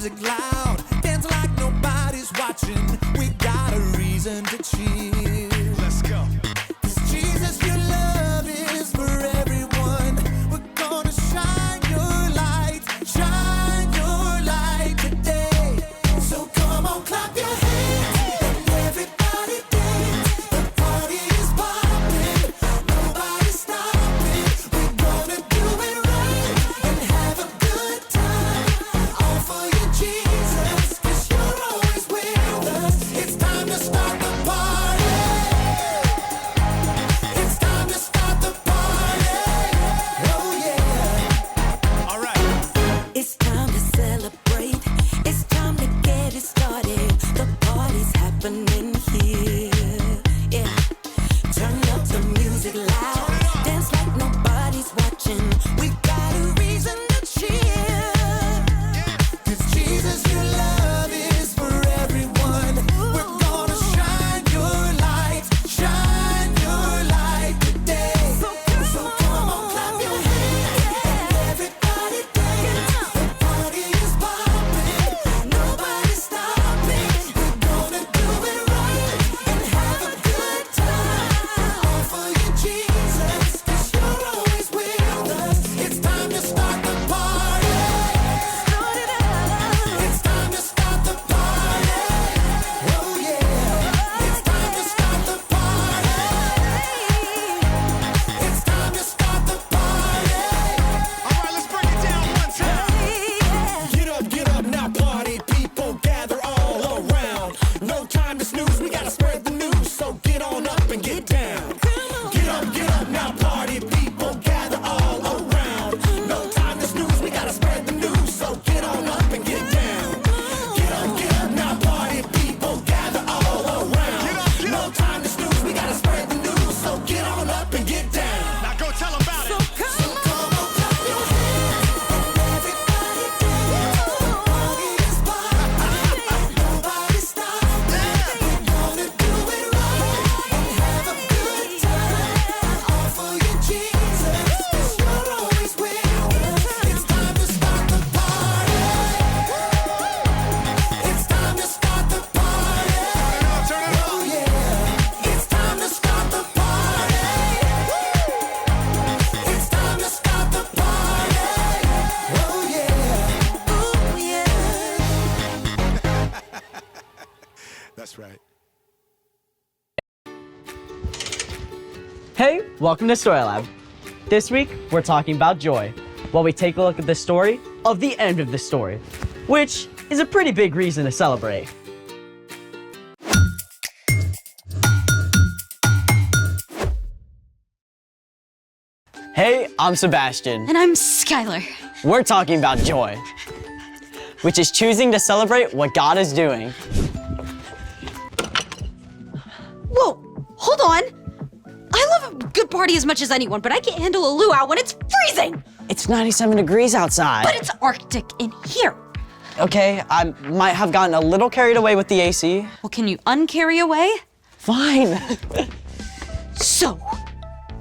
music loud. Dance like nobody's watching. We got a reason to cheer. Let's go. 'Cause Jesus, your love is for everyone. We're gonna shine your light today. So come on, clap your hands and everybody dance. The party is popping, nobody's stopping. We're gonna do it right and have a good time. All for you, Jesus, 'cause you're always with us. It's time to start the party. It's time to start the party. Oh yeah. All right. It's time to celebrate. It's time to get it started. The party's happening here. Yeah. Turn up the music loud. Dance like nobody's watching. We got a reason to cheer. 'Cause Jesus, your love is for everyone. We're gonna shine your light today. So come on, clap your hands and everybody dance. The party is popping, nobody's stopping. We're gonna do it right and have a good time. All for you, Jesus, 'cause you're always with us. It's time to start the party. Start it up. It's time to start the party. Oh yeah. It's time to start the party. It's time to start the party. All right, let's break it down one time. Get up now, party people, gather all around. No time to snooze, we gotta spread the news, so get on up and get down. Get up now, party people, gather all around. No time to snooze, we gotta spread the news, so get on up and get down. Get up now, party people, gather all around. No time to snooze, we gotta spread the news, so get on up and get down. Now go tell them about it. So come on, clap your hands and everybody dance. The party is popping, nobody's stopping. We're gonna do it right and have a good time. All for you, Jesus, 'cause you're always with us. It's time to start the party. It's time to start the party. Turn it up. Oh yeah. It's time to start the party. It's time to start the party. Oh yeah. Oh yeah. That's right. Hey, welcome to Story Lab. This week, we're talking about joy, while we take a look at the story of the end of the story, which is a pretty big reason to celebrate. Hey, I'm Sebastian. And I'm Skylar. We're talking about joy, which is choosing to celebrate what God is doing. Whoa, hold on. I love a good party as much as anyone, but I can't handle a luau when it's freezing. It's 97 degrees outside. But it's Arctic in here. Okay, I might have gotten a little carried away with the AC. Well, can you uncarry away? Fine. So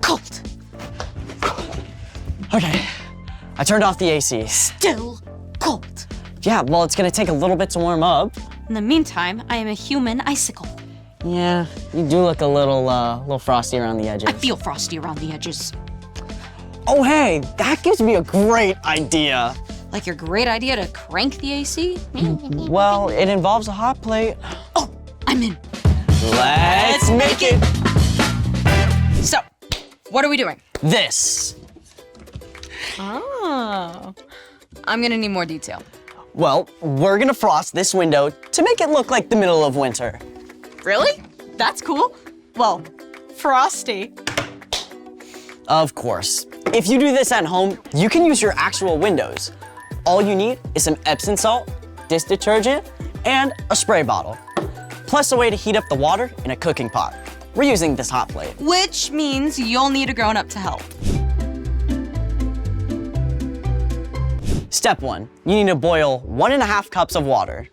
cold. Okay, I turned off the AC. Still cold. Yeah, well, it's gonna take a little bit to warm up. In the meantime, I am a human icicle. Yeah, you do look a little frosty around the edges. I feel frosty around the edges. Oh, hey, that gives me a great idea. Like your great idea to crank the AC? Well, it involves a hot plate. Oh, I'm in. Let's make it So, what are we doing? this. Oh, I'm gonna need more detail. Well, we're gonna frost this window to make it look like the middle of winter. Really? That's cool. Well, frosty. Of course. If you do this at home, you can use your actual windows. All you need is some Epsom salt, dish detergent, and a spray bottle. Plus a way to heat up the water in a cooking pot. We're using this hot plate. Which means you'll need a grown-up to help. Step 1, you need to boil 1.5 cups of water.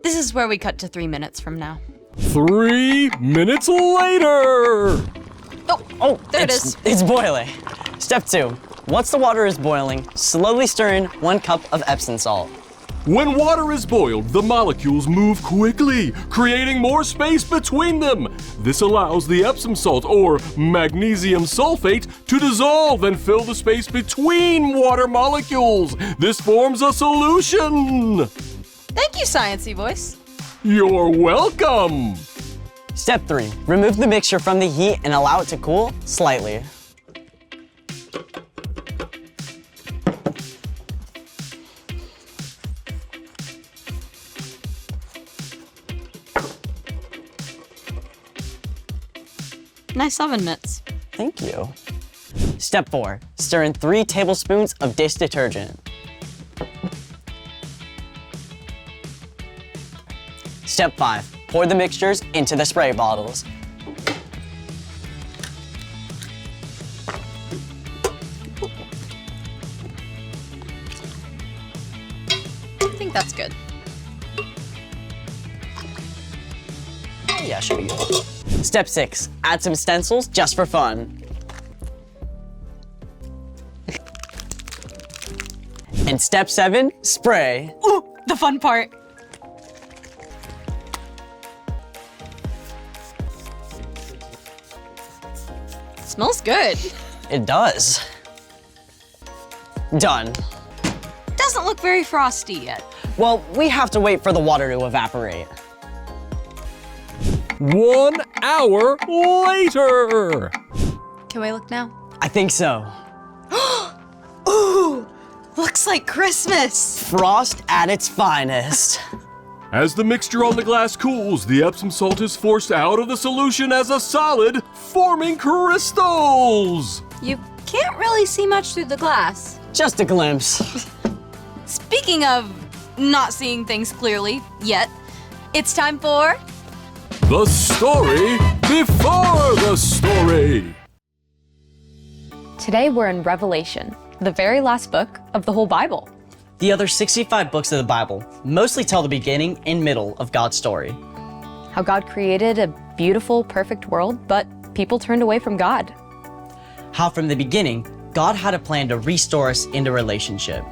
This is where we cut to 3 minutes from now. 3 minutes later! Oh, there it is. It's boiling. Step 2. Once the water is boiling, slowly stir in 1 cup of Epsom salt. When water is boiled, the molecules move quickly, creating more space between them. This allows the Epsom salt, or magnesium sulfate, to dissolve and fill the space between water molecules. This forms a solution. Thank you, Sciencey Voice. You're welcome. Step 3. Remove the mixture from the heat and allow it to cool slightly. Nice oven mitts. Thank you. Step 4. Stir in 3 tablespoons of dish detergent. Step 5. Pour the mixtures into the spray bottles. I think that's good. Yeah, should be good. Step 6. Add some stencils just for fun. And step 7. Spray. Ooh, the fun part. Smells good. It does. Done. Doesn't look very frosty yet. Well, we have to wait for the water to evaporate. 1 hour later. Can we look now? I think so. Ooh, looks like Christmas. Frost at its finest. As the mixture on the glass cools, the Epsom salt is forced out of the solution as a solid, forming crystals. You can't really see much through the glass. Just a glimpse. Speaking of not seeing things clearly yet, it's time for The story before the story. Today we're in Revelation, the very last book of the whole Bible. The other 65 books of the Bible mostly tell the beginning and middle of God's story. How God created a beautiful, perfect world, but people turned away from God. How from the beginning, God had a plan to restore us into relationship.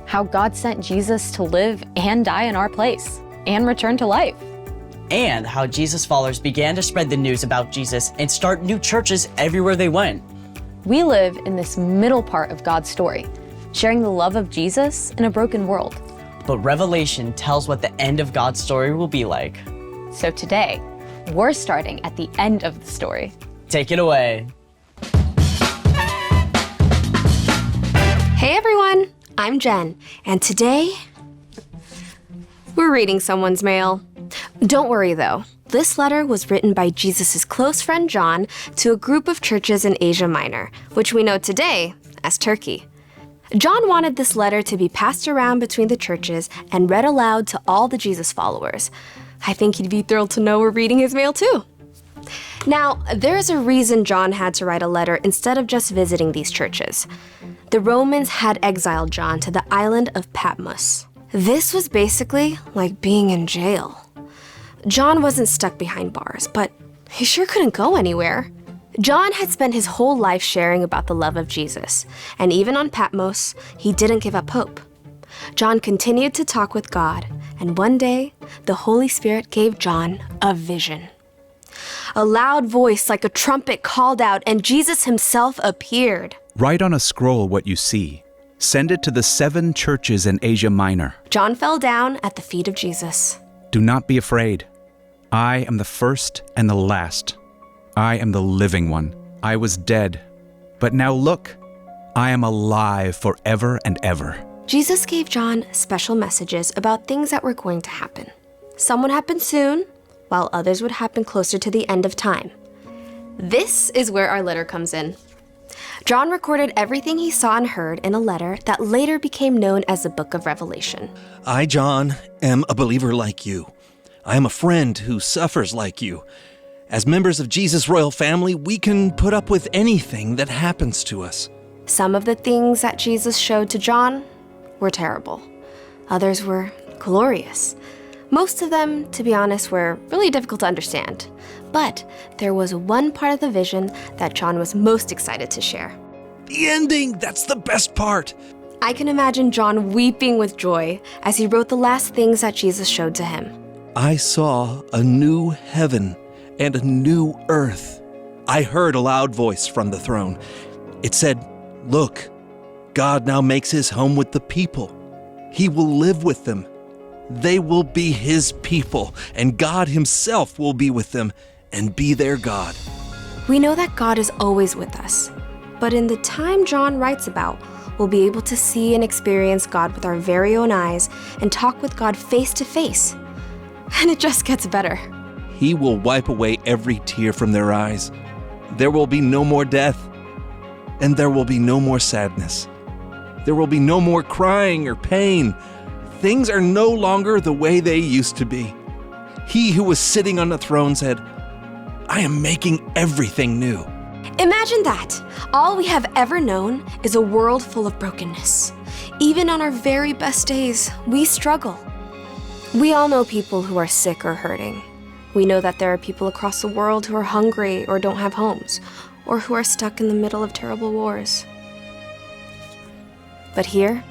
How God sent Jesus to live and die in our place and return to life. And how Jesus' followers began to spread the news about Jesus and start new churches everywhere they went. We live in this middle part of God's story, sharing the love of Jesus in a broken world. But Revelation tells what the end of God's story will be like. So today, we're starting at the end of the story. Take it away. Hey everyone, I'm Jen, and today we're reading someone's mail. Don't worry though, this letter was written by Jesus' close friend John to a group of churches in Asia Minor, which we know today as Turkey. John wanted this letter to be passed around between the churches and read aloud to all the Jesus followers. I think he'd be thrilled to know we're reading his mail too. Now, there's a reason John had to write a letter instead of just visiting these churches. The Romans had exiled John to the island of Patmos. This was basically like being in jail. John wasn't stuck behind bars, but he sure couldn't go anywhere. John had spent his whole life sharing about the love of Jesus, and even on Patmos, he didn't give up hope. John continued to talk with God, and one day, the Holy Spirit gave John a vision. A loud voice like a trumpet called out, and Jesus himself appeared. Write on a scroll what you see. Send it to the 7 churches in Asia Minor. John fell down at the feet of Jesus. Do not be afraid. I am the first and the last. I am the living one. I was dead, but now look, I am alive forever and ever. Jesus gave John special messages about things that were going to happen. Some would happen soon, while others would happen closer to the end of time. This is where our letter comes in. John recorded everything he saw and heard in a letter that later became known as the Book of Revelation. I, John, am a believer like you. I am a friend who suffers like you. As members of Jesus' royal family, we can put up with anything that happens to us. Some of the things that Jesus showed to John were terrible. Others were glorious. Most of them, to be honest, were really difficult to understand. But there was one part of the vision that John was most excited to share. The ending, that's the best part. I can imagine John weeping with joy as he wrote the last things that Jesus showed to him. I saw a new heaven and a new earth. I heard a loud voice from the throne. It said, "Look, God now makes his home with the people. He will live with them. They will be his people, and God himself will be with them and be their God." We know that God is always with us, but in the time John writes about, we'll be able to see and experience God with our very own eyes and talk with God face to face. And it just gets better. He will wipe away every tear from their eyes. There will be no more death, and there will be no more sadness. There will be no more crying or pain. Things are no longer the way they used to be. He who was sitting on the throne said, "I am making everything new." Imagine that. All we have ever known is a world full of brokenness. Even on our very best days, we struggle. We all know people who are sick or hurting. We know that there are people across the world who are hungry or don't have homes, or who are stuck in the middle of terrible wars. But here,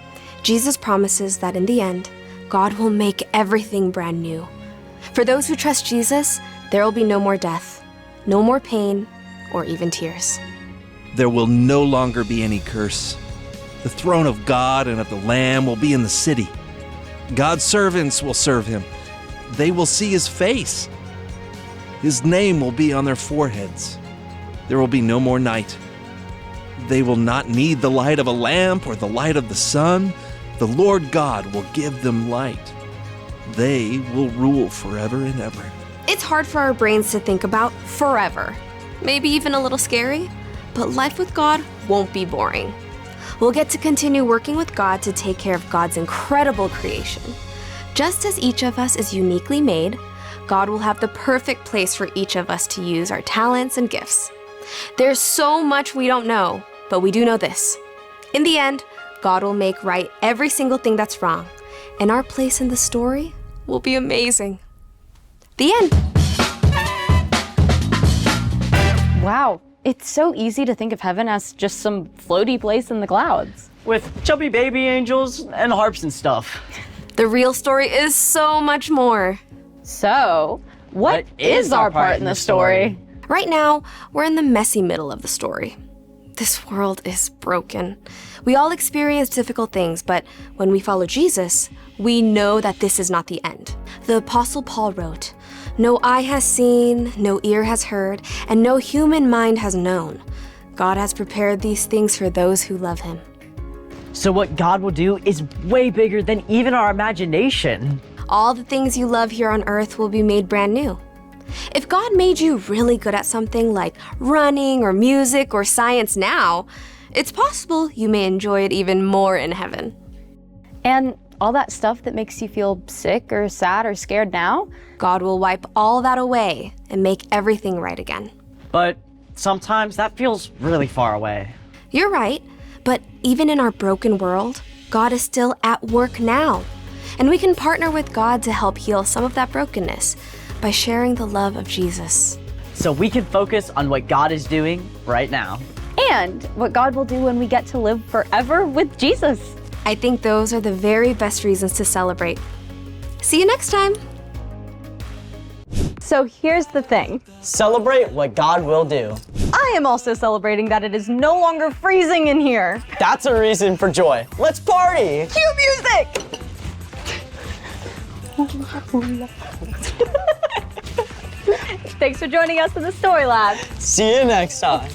Jesus promises that in the end, God will make everything brand new. For those who trust Jesus, there will be no more death, no more pain, or even tears. There will no longer be any curse. The throne of God and of the Lamb will be in the city. God's servants will serve him. They will see his face. His name will be on their foreheads. There will be no more night. They will not need the light of a lamp or the light of the sun. The Lord God will give them light. They will rule forever and ever. It's hard for our brains to think about forever. Maybe even a little scary, but life with God won't be boring. We'll get to continue working with God to take care of God's incredible creation. Just as each of us is uniquely made, God will have the perfect place for each of us to use our talents and gifts. There's so much we don't know, but we do know this. In the end, God will make right every single thing that's wrong, and our place in the story will be amazing. The end. Wow, it's so easy to think of heaven as just some floaty place in the clouds. With chubby baby angels and harps and stuff. The real story is so much more. So, what is our part in the story? Right now, we're in the messy middle of the story. This world is broken. We all experience difficult things, but when we follow Jesus, we know that this is not the end. The Apostle Paul wrote, "No eye has seen, no ear has heard, and no human mind has known. God has prepared these things for those who love him." So what God will do is way bigger than even our imagination. All the things you love here on earth will be made brand new. If God made you really good at something like running or music or science now, it's possible you may enjoy it even more in heaven. And all that stuff that makes you feel sick or sad or scared now? God will wipe all that away and make everything right again. But sometimes that feels really far away. You're right, but even in our broken world, God is still at work now. And we can partner with God to help heal some of that brokenness by sharing the love of Jesus. So we can focus on what God is doing right now. And what God will do when we get to live forever with Jesus. I think those are the very best reasons to celebrate. See you next time. So here's the thing. Celebrate what God will do. I am also celebrating that it is no longer freezing in here. That's a reason for joy. Let's party! Cue music! Thanks for joining us in the Story Lab. See you next time.